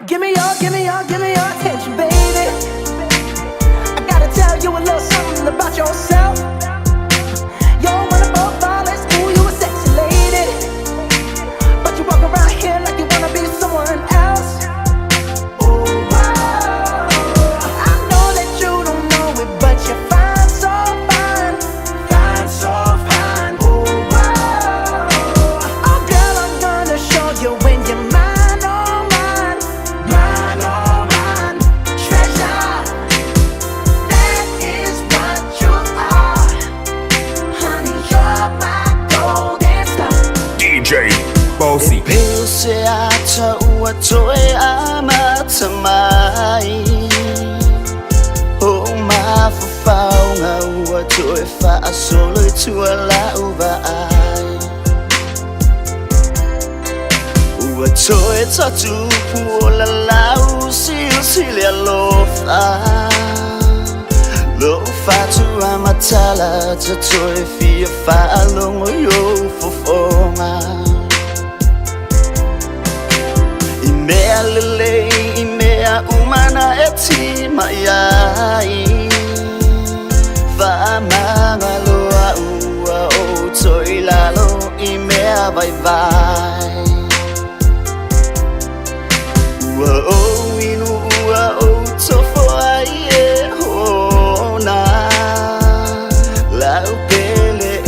give me your attention, baby. I gotta tell you a little something about yourself. You're wonderful, flawless, ooh, you a sexy lady. But you walk around here like you wanna be someone else. Oh, wow. I know that you don't know it, but you're fine, so fine. Fine, so fine. Oh, wow. Oh, girl, I'm gonna show you when you're mine. Pese ata uatoe ama tamai O mafafau nga uatoe fa solo tuala ubai Uatoe tatu puola lau silsilia lofa Lofa tu amatala tatoe fia fa longo yo fofonga Imea lele, imea umana eti mayai Va mangaloa ua o toilalo imea bye bye Ua o inu ua o tofo aie hona Lau pele e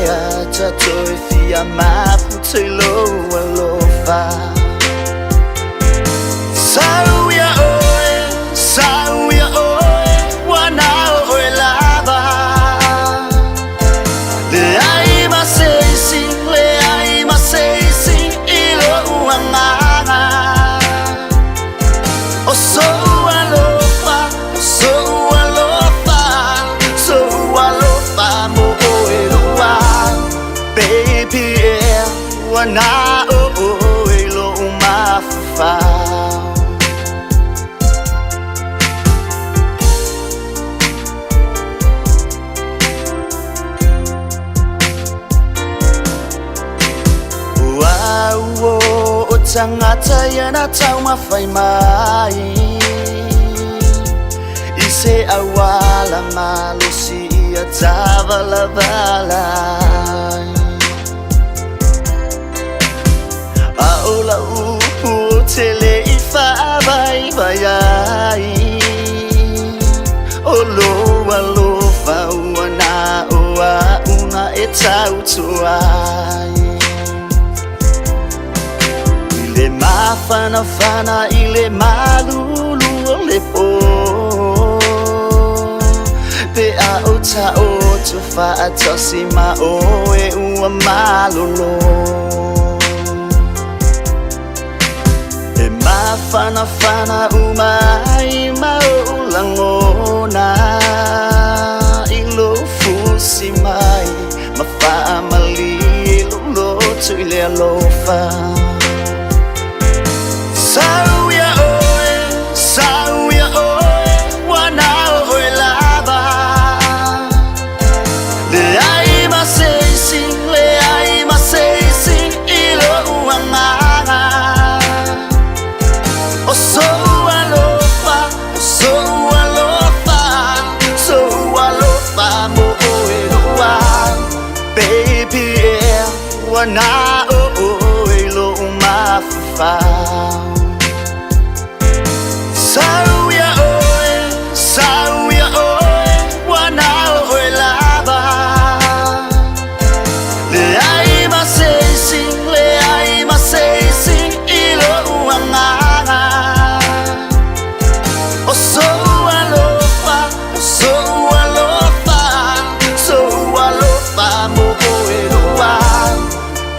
a tatoe fia mapu teilo alofa Sauya oe, wana oe lava Le ai maseisi, ilo uanganga O so alofa mo oe lua Baby, wana oe lo umafafa O tangata yana tau mawhai mai I se awala malusi ia tavala valai Aola upu tele I whaabai vaiai O loa lofa ua na oa una e tau tuai Ile mafana ile malulu le po Pe a ota o tufa atosi ma oe ua malolo E mafana umai maulangona Ilo fusi mai Mafa mali ilo tuile alofa Sauya oe, wana oe lava Le ai maseisi, ilo uanganga O so alofa mo oe lua Baby, wana oe lo umafafa Sauya oe, wana oe lava Le ai maseisi, ilo uanganga O so alofa mo oe lua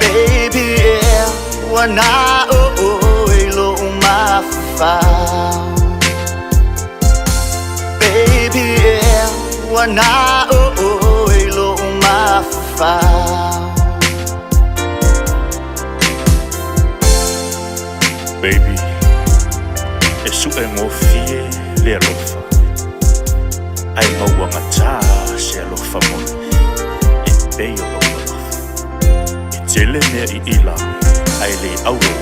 Baby, wana oe lo umafafa Baby, wana oe lo umafafa Baby, e su e ngofie le alofa Ai maua ngata se alofa moni E pei o alofa E tele mea I ila Ai le auro